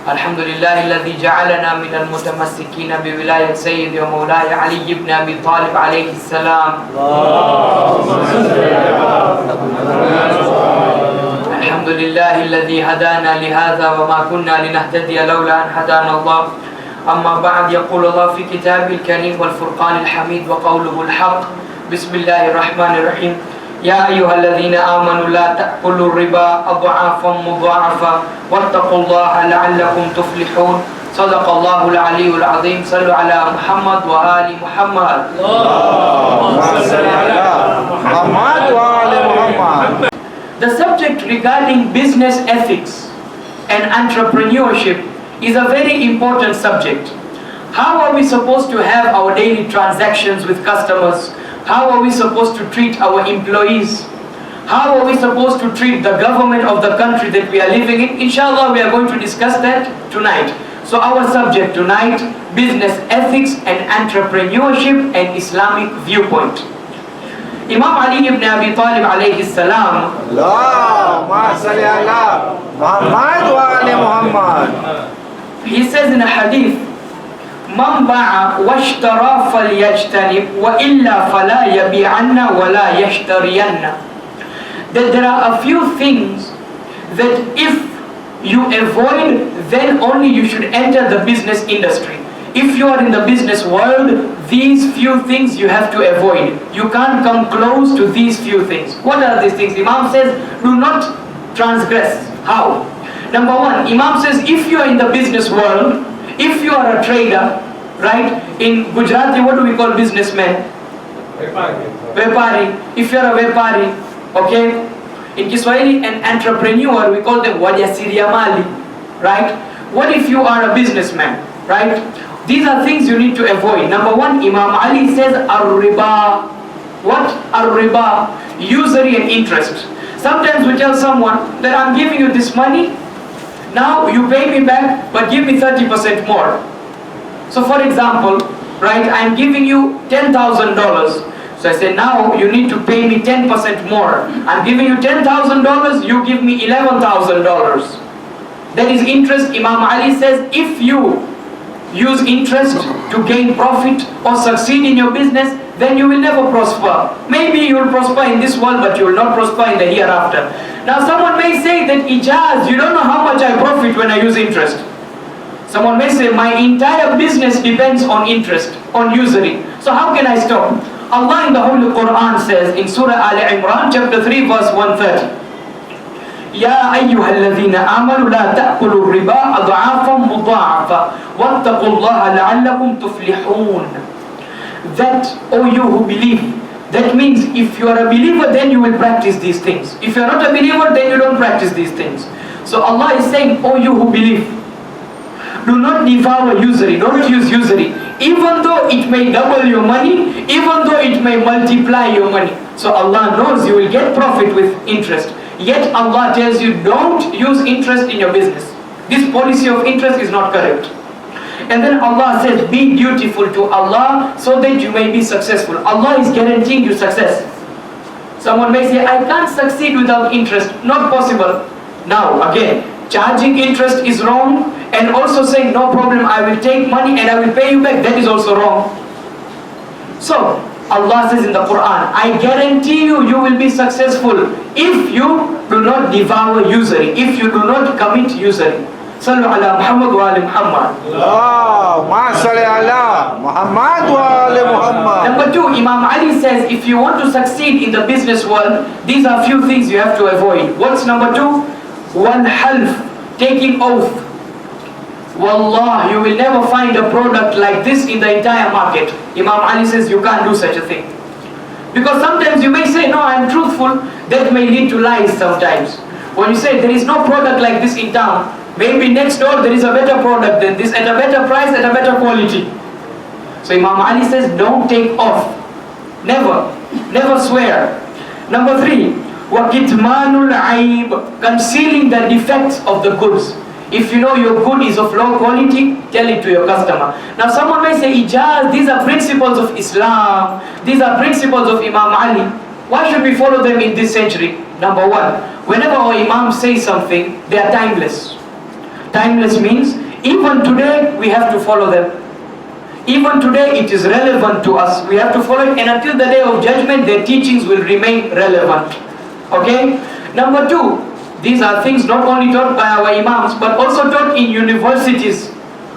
الحمد لله الذي جعلنا من المتمسكين بولاية سيدي ومولاي علي بن أبي طالب عليه السلام. الحمد لله الذي هدانا لهذا وما كنا لنهتدي لولا أن هدانا الله. أما بعد، يقول الله في كتابه الكريم والفرقان الحميد وقوله الحق. بسم الله الرحمن الرحيم. يا أيها الذين آمنوا لا تأكلوا الربا أضعافا مضاعفة واتقوا الله لعلكم تفلحون. صدق الله العلي العظيم. صلوا على محمد وآل محمد. اللهم صل على محمد وآل محمد. The subject regarding business ethics and entrepreneurship is a very important subject. How are we supposed to have our daily transactions with customers? How are we supposed to treat our employees? How are we supposed to treat the government of the country that we are living in? Inshallah, we are going to discuss that tonight. So our subject tonight, business ethics and entrepreneurship and Islamic viewpoint. Imam Ali ibn Abi Talib alayhi salam, Allahumma salli ala Muhammad wa ali Muhammad, he says in a hadith, Man ba'a washtara falyajtanib wa illa fala yabi'anna wa la yashtariyanna. That there are a few things that if you avoid, then only you should enter the business industry. If you are in the business world, these few things you have to avoid. You can't come close to these few things. What are these things? Imam says, do not transgress. How? Number one, Imam says, if you are in the business world, if you are a trader, right? In Gujarati, what do we call businessmen? Vepari. If you are a Vepari, okay? In Kiswahili, an entrepreneur, we call them Wajasiriamali, right? What if you are a businessman, right? These are things you need to avoid. Number one, Imam Ali says, ar-riba. What? Ar-riba. Usury and interest. Sometimes we tell someone that I'm giving you this money, now you pay me back, but give me 30% more. So for example, right, I'm giving you $10,000. So I say, now you need to pay me 10% more. I'm giving you $10,000, you give me $11,000. That is interest. Imam Ali says, if you use interest to gain profit or succeed in your business, then you will never prosper. Maybe you will prosper in this world, but you will not prosper in the hereafter. Now someone may say that, Ejaz, you don't know how much I profit when I use interest. Someone may say, my entire business depends on interest, on usury. So how can I stop? Allah in the Holy Quran says in Surah Al-Imran, chapter 3, verse 130. يا أيها الذين آمنوا لا تأكلوا الربا أضعافا مضاعفة واتقوا الله لعلكم تفلحون. That, O you who believe, that means if you are a believer, then you will practice these things. If you are not a believer, then you don't practice these things. So Allah is saying, O you who believe, do not devour usury, don't use usury. Even though it may double your money, even though it may multiply your money. So Allah knows you will get profit with interest. Yet Allah tells you, don't use interest in your business. This policy of interest is not correct. And then Allah says, be dutiful to Allah so that you may be successful. Allah is guaranteeing you success. Someone may say, I can't succeed without interest. Not possible. Now again, charging interest is wrong, and also saying, no problem, I will take money and I will pay you back, that is also wrong. So Allah says in the Quran, I guarantee you, you will be successful if you do not devour usury, if you do not commit usury. Sallu ala Muhammad wa ali Muhammad. Allahumma salli ala Muhammad wa ali Muhammad. Number two, Imam Ali says, if you want to succeed in the business world, these are few things you have to avoid. What's number two? One half, taking oath. Wallah, you will never find a product like this in the entire market. Imam Ali says you can't do such a thing. Because sometimes you may say, no, I am truthful. That may lead to lies sometimes. When you say there is no product like this in town, maybe next door there is a better product than this, at a better price, at a better quality. So Imam Ali says, don't take oath. Never. Never swear. Number three, وَكِتْمَانُ الْعَيْبِ, concealing the defects of the goods. If you know your good is of low quality, tell it to your customer. Now someone may say, Ejaz, these are principles of Islam. These are principles of Imam Ali. Why should we follow them in this century? Number one, whenever our Imam says something, they are timeless. Timeless means even today we have to follow them. Even today it is relevant to us. We have to follow it, and until the day of judgment their teachings will remain relevant. Okay? Number two, these are things not only taught by our imams but also taught in universities.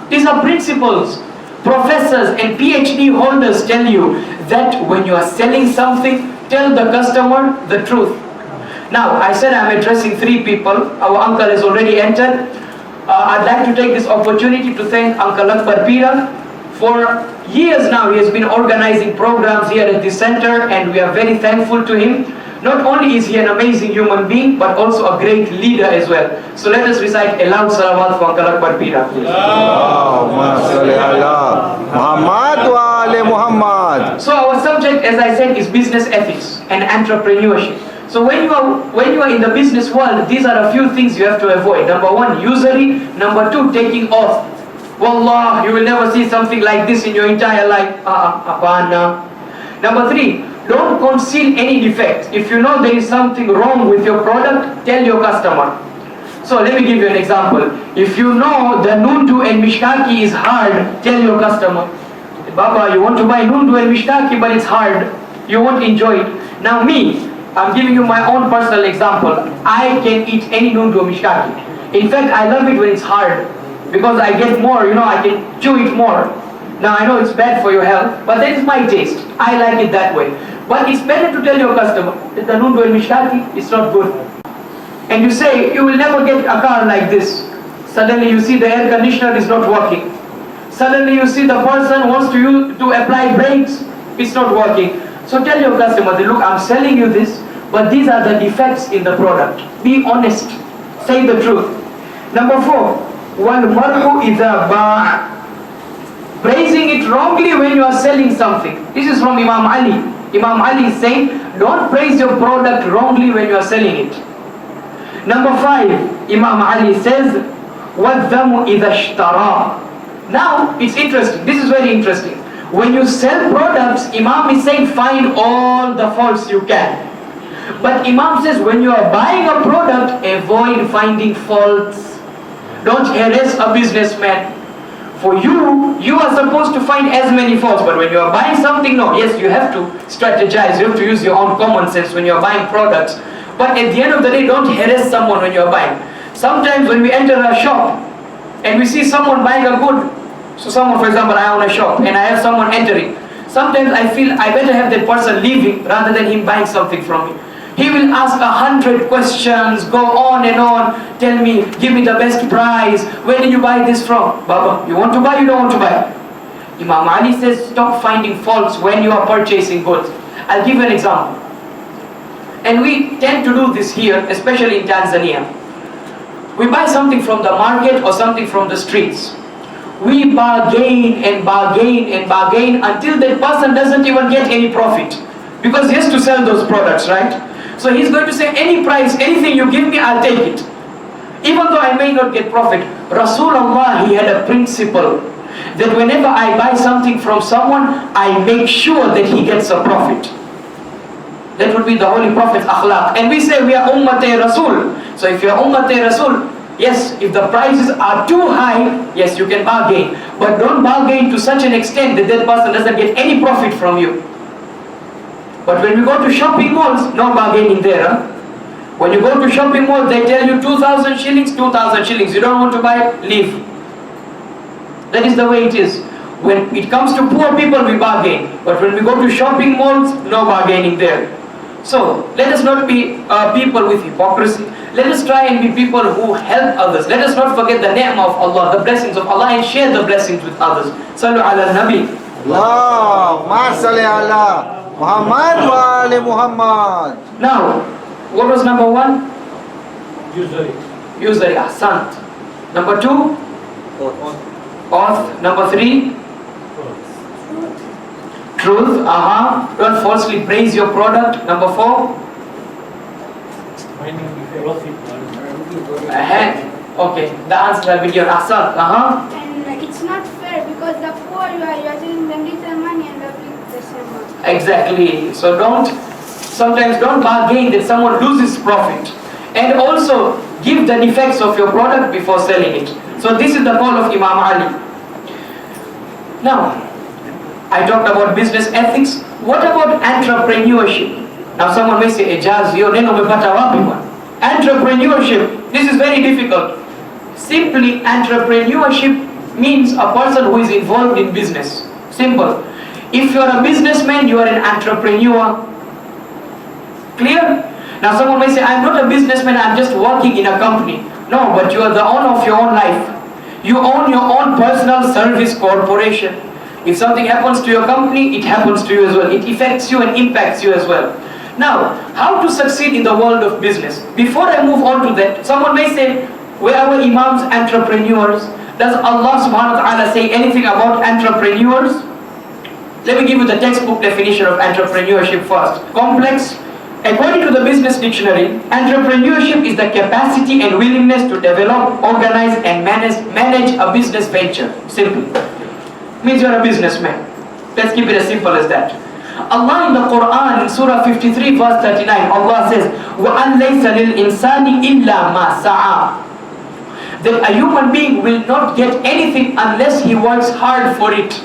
These are principles. Professors and PhD holders tell you that when you are selling something, tell the customer the truth. Now, I said I'm addressing three people. Our uncle has already entered. I'd like to take this opportunity to thank Uncle Akbar Pira. For years now, he has been organizing programs here at this center, and we are very thankful to him. Not only is he an amazing human being, but also a great leader as well. So let us recite a loud salawat for Uncle Akbar Pira, please. So our subject, as I said, is business ethics and entrepreneurship. So when you are in the business world, these are a few things you have to avoid. Number one, usury. Number two, taking oath. Wallah, you will never see something like this in your entire life. Number three, don't conceal any defect. If you know there is something wrong with your product, tell your customer. So let me give you an example. If you know the nundu and mishkaki is hard, tell your customer, Baba, you want to buy nundu and mishkaki, but it's hard. You won't enjoy it. Now me, I'm giving you my own personal example. I can eat any nundu or mishkaki. In fact, I love it when it's hard, because I get more, I can chew it more. Now I know it's bad for your health, but that is my taste. I like it that way. But it's better to tell your customer that the nundu and mishkaki is not good. And you say, you will never get a car like this. Suddenly you see the air conditioner is not working. Suddenly you see the person wants to apply brakes, it's not working. So tell your customer, look, I'm selling you this, but these are the defects in the product. Be honest. Say the truth. Number four, وَالْمَرْءُ إِذَا بَاعَ. Praising it wrongly when you are selling something. This is from Imam Ali. Imam Ali is saying, don't praise your product wrongly when you are selling it. Number five, Imam Ali says, وَالذَّمُ إِذَا اشْتَرَى. Now, it's interesting. This is very interesting. When you sell products, Imam is saying, find all the faults you can. But Imam says, when you are buying a product, avoid finding faults. Don't harass a businessman. For you are supposed to find as many faults, but when you are buying something, no, yes, you have to strategize, you have to use your own common sense when you are buying products. But at the end of the day, don't harass someone when you are buying. Sometimes when we enter a shop and we see someone buying a good, so someone, for example, I own a shop and I have someone entering. Sometimes I feel I better have that person leaving rather than him buying something from me. He will ask 100 questions, go on and on, tell me, give me the best price, where did you buy this from? Baba, you want to buy, you don't want to buy? Imam Ali says, stop finding faults when you are purchasing goods. I'll give you an example. And we tend to do this here, especially in Tanzania. We buy something from the market or something from the streets. We bargain and bargain and bargain until that person doesn't even get any profit. Because he has to sell those products, right? So he's going to say, any price, anything you give me, I'll take it. Even though I may not get profit. Rasulullah, he had a principle that whenever I buy something from someone, I make sure that he gets a profit. That would be the Holy Prophet's akhlaq. And we say we are Ummate Rasul. So if you are Ummate Rasul, yes, if the prices are too high, yes, you can bargain. But don't bargain to such an extent that that person doesn't get any profit from you. But when we go to shopping malls, no bargaining there. Huh? When you go to shopping malls, they tell you 2,000 shillings, 2,000 shillings. You don't want to buy, leave. That is the way it is. When it comes to poor people, we bargain. But when we go to shopping malls, no bargaining there. So, let us not be people with hypocrisy. Let us try and be people who help others. Let us not forget the ni'mah of Allah, the blessings of Allah, and share the blessings with others. Sallu ala nabi. Allahumma salli ala Muhammad wa ali Muhammad. Now, what was number one? Usury, ahsant. Number two? Oath. Number three? Truth. Don't falsely praise your product. Number four? Okay, the answer will be your ahsant. And it's not fair because the poor you are telling them little money and the big the same money. Exactly. So sometimes don't bargain that someone loses profit. And also give the defects of your product before selling it. So this is the call of Imam Ali. Now, I talked about business ethics. What about entrepreneurship? Now someone may say, Ejaz, yo neno umepata wapi bwana? Entrepreneurship, this is very difficult. Simply, entrepreneurship means a person who is involved in business. Simple. If you are a businessman, you are an entrepreneur. Clear? Now someone may say, I'm not a businessman, I'm just working in a company. No, but you are the owner of your own life. You own your own personal service corporation. If something happens to your company, it happens to you as well. It affects you and impacts you as well. Now, how to succeed in the world of business? Before I move on to that, someone may say, were our imams entrepreneurs? Does Allah subhanahu wa ta'ala say anything about entrepreneurs? Let me give you the textbook definition of entrepreneurship first. Complex. According to the business dictionary, entrepreneurship is the capacity and willingness to develop, organize and manage a business venture. Simple. Means you're a businessman. Let's keep it as simple as that. Allah in the Quran, in Surah 53 verse 39, Allah says, وَأَنْ لَيْسَ لِلْإِنسَانِ إِلَّا مَا سَعَى. That a human being will not get anything unless he works hard for it.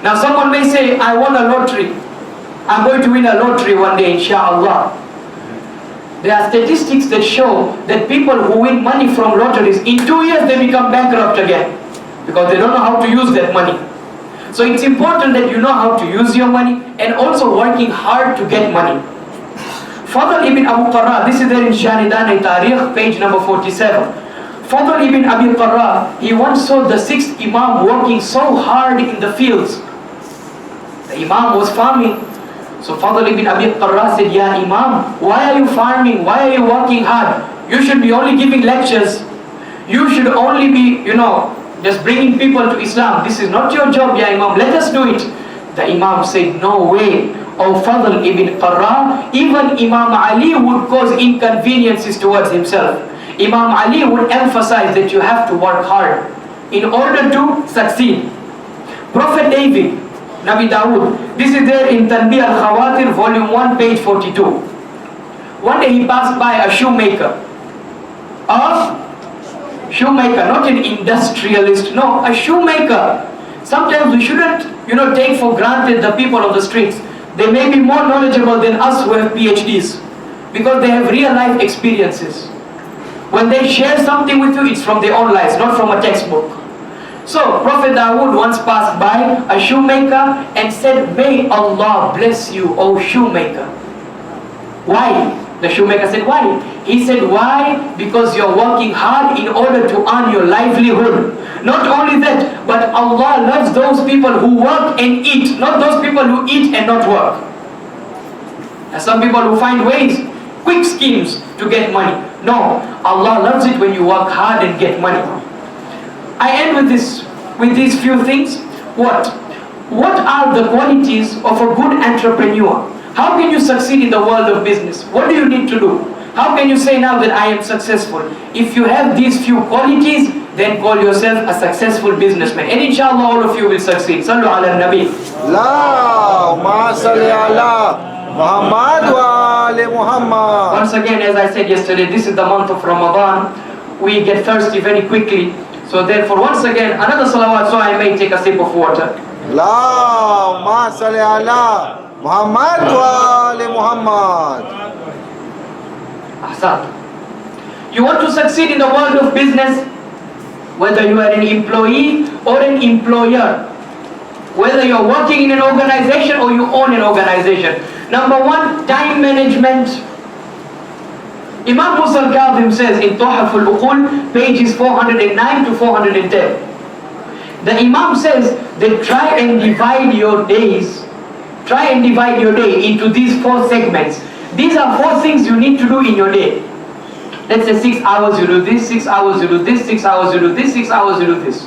Now someone may say, I won a lottery. I'm going to win a lottery one day, inshallah. There are statistics that show that people who win money from lotteries, in 2 years they become bankrupt again. Because they don't know how to use that money. So it's important that you know how to use your money and also working hard to get money. Fadl ibn Abu Qarra, this is there in Shanidan-e-Tarikh, page number 47. Fadl ibn Abi Qarra, he once saw the 6th Imam working so hard in the fields. The Imam was farming. So Fadl ibn Abi Qarra said, Ya Imam, why are you farming? Why are you working hard? You should be only giving lectures. You should only be, just bringing people to Islam. This is not your job, Ya Imam. Let us do it. The Imam said, no way. O Fadl ibn Qarra, even Imam Ali would cause inconveniences towards himself. Imam Ali would emphasize that you have to work hard in order to succeed. Prophet David, Nabi Dawood, this is there in Tanbih al-Khawatir, volume 1, page 42. One day he passed by a shoemaker. Shoemaker, not an industrialist, no, a shoemaker. Sometimes we shouldn't, take for granted the people of the streets. They may be more knowledgeable than us who have PhDs because they have real life experiences. When they share something with you, it's from their own lives, not from a textbook. So, Prophet Dawood once passed by a shoemaker and said, may Allah bless you, O shoemaker. Why? The shoemaker said, why? He said, why? Because you're working hard in order to earn your livelihood. Not only that, but Allah loves those people who work and eat, not those people who eat and not work. There are some people who find ways, quick schemes to get money. No, Allah loves it when you work hard and get money. I end with these few things. What are the qualities of a good entrepreneur? How can you succeed in the world of business? What do you need to do? How can you say now that I am successful? If you have these few qualities, then call yourself a successful businessman. And inshallah all of you will succeed. Sallu ala nabi. Allahumma salli ala Muhammad wa ali Muhammad. Once again, as I said yesterday, this is the month of Ramadan. We get thirsty very quickly. So therefore, once again, another salawat so I may take a sip of water. Allahumma salli ala Muhammad wa ali Muhammad. Ahsan. You want to succeed in the world of business, whether you are an employee or an employer, whether you're working in an organization or you own an organization. Number one, time management. Imam Musa al-Kadhim says in Tuhaf al-Uqul, pages 409 to 410. The Imam says that try and divide your day into these 4 segments. These are 4 things you need to do in your day. Let's say 6 hours you do this, 6 hours you do this, 6 hours you do this, 6 hours you do this.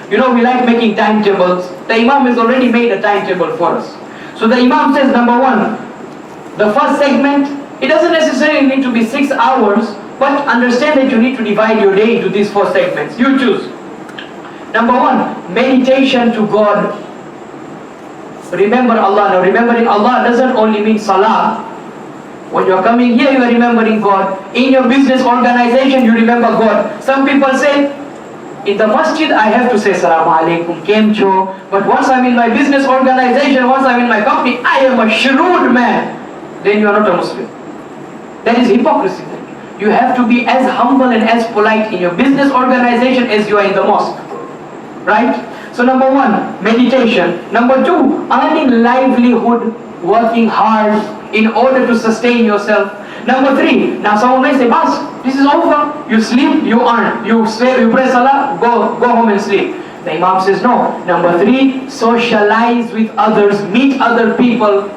We like making timetables. The Imam has already made a timetable for us. So the Imam says, number 1, the first segment, it doesn't necessarily need to be 6 hours, but understand that you need to divide your day into these 4 segments. You choose. Number 1, meditation to God. Remember Allah. Now remembering Allah doesn't only mean salah. When you're coming here, you are remembering God. In your business organization, you remember God. Some people say, In the masjid, I have to say Salaam Alaikum, Kemcho. But once I'm in my business organization, once I'm in my company, I am a shrewd man. Then you are not a Muslim. That is hypocrisy. You have to be as humble and as polite in your business organization as you are in the mosque. Right? So number one, meditation. Number two, earning livelihood, working hard in order to sustain yourself. Number three, now someone may say, "Boss, this is over. You sleep, you earn. You pray salah, go home and sleep." The Imam says no. Number three, socialize with others, meet other people,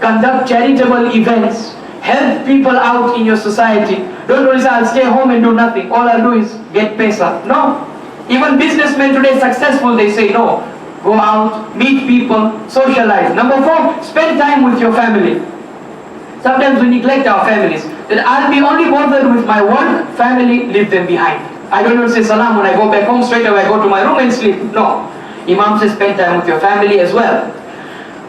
conduct charitable events, help people out in your society. Don't only say, "I'll stay home and do nothing. All I'll do is get pesa." No. Even businessmen today successful, they say no. Go out, meet people, socialize. Number four, spend time with your family. Sometimes we neglect our families. That I'll be only bothered with my work, family, leave them behind. I don't even say salam when I go back home, straight away I go to my room and sleep. No. Imam says spend time with your family as well.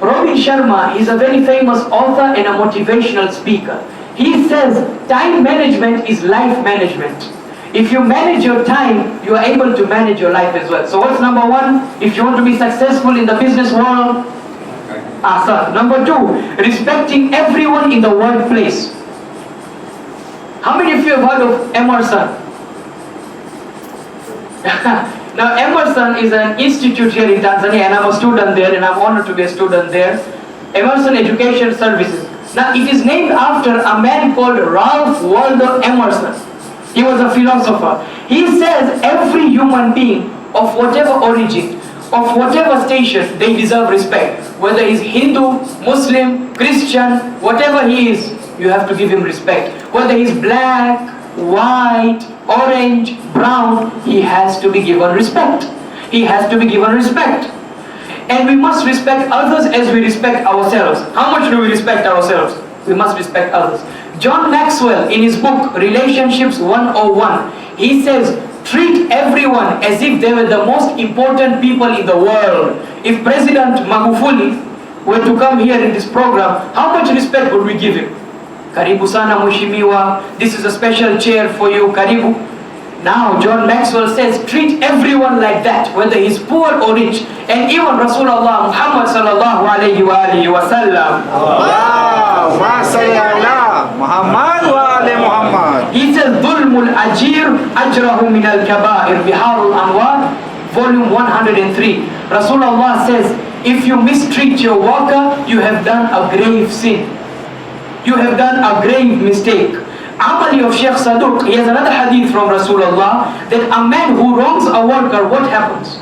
Robin Sharma, he's a very famous author and a motivational speaker. He says time management is life management. If you manage your time, you are able to manage your life as well. So what's number one? If you want to be successful in the business world, Asar. Number two, respecting everyone in the workplace. How many of you have heard of Emerson? Now Emerson is an institute here in Tanzania, and I'm a student there, and I'm honored to be a student there. Emerson Education Services. Now it is named after a man called Ralph Waldo Emerson. He was a philosopher. He says every human being of whatever origin, of whatever station, they deserve respect. Whether he's Hindu, Muslim, Christian, whatever he is, you have to give him respect. Whether he's black, white, orange, brown, he has to be given respect. He has to be given respect. And we must respect others as we respect ourselves. How much do we respect ourselves? We must respect others. John Maxwell, in his book Relationships 101, he says, treat everyone as if they were the most important people in the world. If President Magufuli were to come here in this program, how much respect would we give him? Karibu sana mheshimiwa, this is a special chair for you, karibu. Now John Maxwell says, treat everyone like that, whether he's poor or rich. And even Rasulullah Muhammad sallallahu alayhi wa alihi wa sallam, Muhammad wa ali Muhammad. he says, Dhulmul Ajir Ajrahu min al-Kaba'ir, Biharul Anwar, volume 103. Rasulullah says, if you mistreat your worker, you have done a grave sin. You have done a grave mistake. Amali of Sheikh Saduq, he has another hadith from Rasulullah, that a man who wrongs a worker, what happens?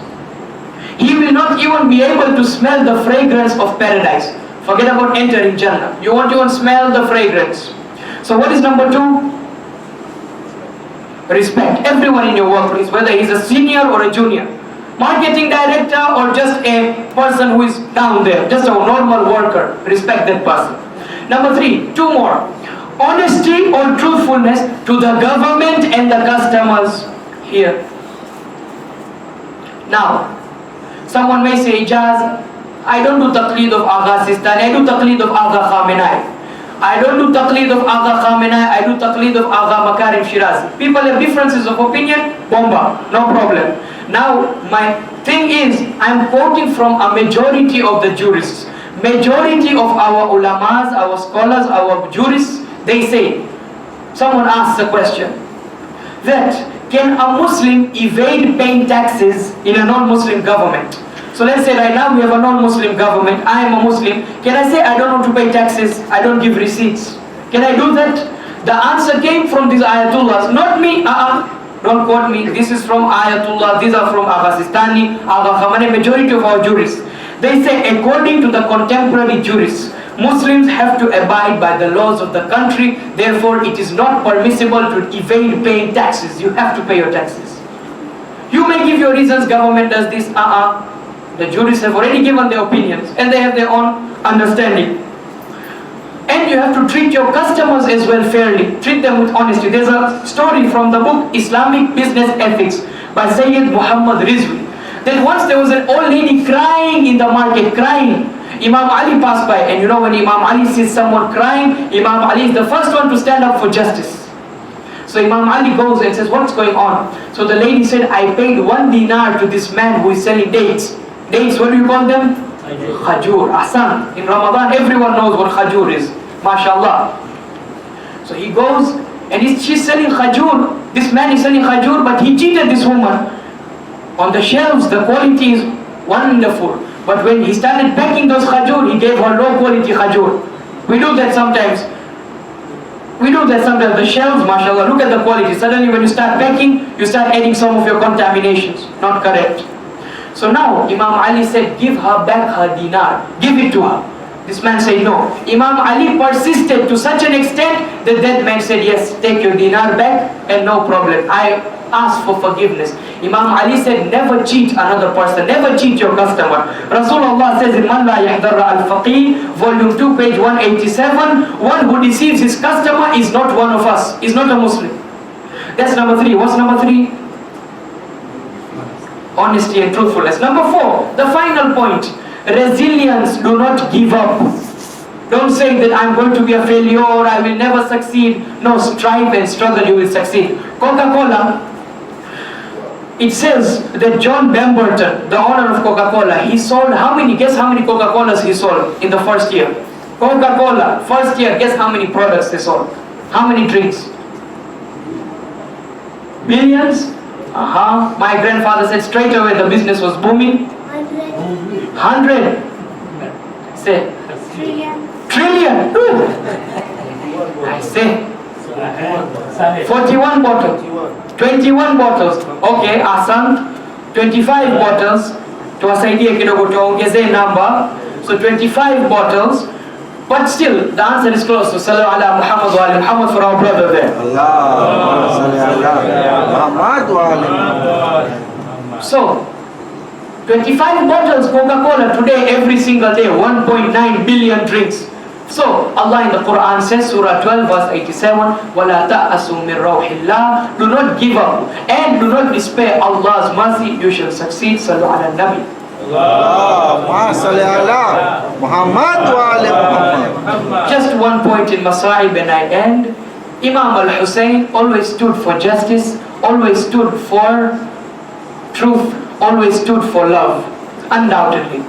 He will not even be able to smell the fragrance of paradise. Forget about entering Jannah. You won't even smell the fragrance. So what is number two? Respect everyone in your workplace, whether he's a senior or a junior, marketing director or just a person who is down there, just a normal worker. Respect that person. Number three, two more. Honesty or truthfulness to the government and the customers here. Now, someone may say, Ejaz, I don't do taqleed of Agha Sistani, I do taqleed of Agha Khamenei. I don't do taqleed of Agha Khamenei, I do taqleed of Agha Makarim Shirazi. People have differences of opinion, bomba, no problem. Now, my thing is, I'm quoting from a majority of the jurists. Majority of our ulamas, our scholars, our jurists, they say, someone asks a question, that can a Muslim evade paying taxes in a non-Muslim government? So let's say right now we have a non-Muslim government, I am a Muslim, can I say I don't want to pay taxes, I don't give receipts? Can I do that? The answer came from these ayatullahs, not me, don't quote me, this is from ayatullah, these are from Agha Sistani, Agha Khamenei, majority of our jurists. They say according to the contemporary jurists, Muslims have to abide by the laws of the country, therefore it is not permissible to evade paying taxes. You have to pay your taxes. You may give your reasons, government does this, The jurists have already given their opinions and they have their own understanding. And you have to treat your customers as well fairly. Treat them with honesty. There's a story from the book Islamic Business Ethics by Sayyid Muhammad Rizvi. That once there was an old lady crying in the market, crying. Imam Ali passed by, and you know when Imam Ali sees someone crying, Imam Ali is the first one to stand up for justice. So So Imam Ali goes and says, what's going on? So the lady said, I paid 1 dinar to this man who is selling dates. Dates, what do you call them? Khajur, ahsan. In Ramadan, everyone knows what khajur is. MashaAllah. So he goes and she's selling khajur. This man is selling khajur, but he cheated this woman. On the shelves, the quality is wonderful. But when he started packing those khajur, he gave her low quality khajur. We do that sometimes. The shelves, mashallah, look at the quality. Suddenly when you start packing, you start adding some of your contaminations. Not correct. So now Imam Ali said, give her back her dinar. Give it to her. This man said no. Imam Ali persisted to such an extent that that man said, yes, take your dinar back and no problem. I ask for forgiveness. Imam Ali said, never cheat another person, never cheat your customer. Rasulullah says in Man La Yahdara al-Faqih, volume 2, page 187, one who deceives his customer is not one of us, is not a Muslim. That's number 3. What's number 3? Honesty and truthfulness. Number 4, the final point, resilience. Do not give up. Don't say that I'm going to be a failure or I will never succeed. No, strive and struggle, you will succeed. Coca-Cola, it says that John Bamberton, the owner of Coca-Cola, he sold guess how many Coca-Colas he sold in the first year? Coca-Cola, first year, guess how many products they sold? How many drinks? Billions? My grandfather said straight away the business was booming. 100. Say. Trillion. I say. 41 bottles. 21 bottles. Okay, Asan. 25 bottles. Tuwasaidie kidogo tuongezee number. So 25 bottles. But still, the answer is close. So, Sallu ala Muhammad wa ala Muhammad for our brother there. So, 25 bottles Coca-Cola today, every single day, 1.9 billion drinks. So, Allah in the Quran says, Surah 12, verse 87, وَلَا تَأْسُوا مِنْ رَوْحِ اللَّهِ. Do not give up and do not despair Allah's mercy. You shall succeed. Sallu ala Nabi. Just one point in Masa'ib and I end. Imam al-Hussein always stood for justice, always stood for truth, always stood for love, undoubtedly.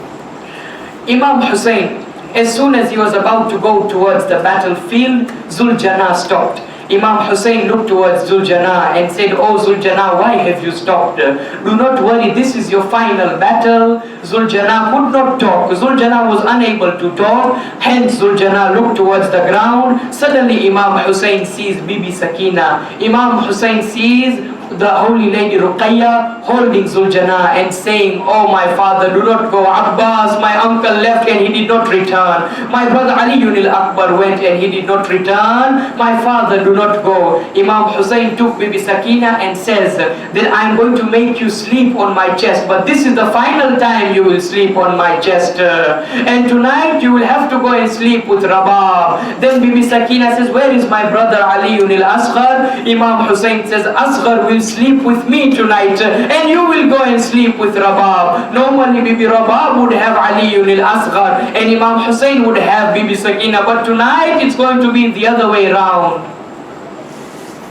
Imam Hussein, as soon as he was about to go towards the battlefield, Zul-Jana stopped. Imam Hussein looked towards Zul-Jana and said, oh Zul-Jana, why have you stopped? Do not worry, this is your final battle. Zul-Jana could not talk. Zul-Jana was unable to talk. Hence Zul-Jana looked towards the ground. Suddenly Imam Hussein sees Bibi Sakina. Imam Hussein sees the holy lady Ruqayya holding Zul-Jana and saying, oh my father, do not go. Abbas, my uncle left and he did not return. My brother Ali Akbar went and he did not return. My father, do not go. Imam Hussein took Bibi Sakina and says that I'm going to make you sleep on my chest, but this is the final time you will sleep on my chest. And tonight you will have to go and sleep with Rabab. Then Bibi Sakina says, where is my brother Ali al-Asghar? Imam Hussein says, Asghar will sleep with me tonight and you will go and sleep with Rabab. Normally Bibi Rabab would have Ali al-Asghar and Imam Hussein would have Bibi Sakina, but tonight it's going to be the other way around.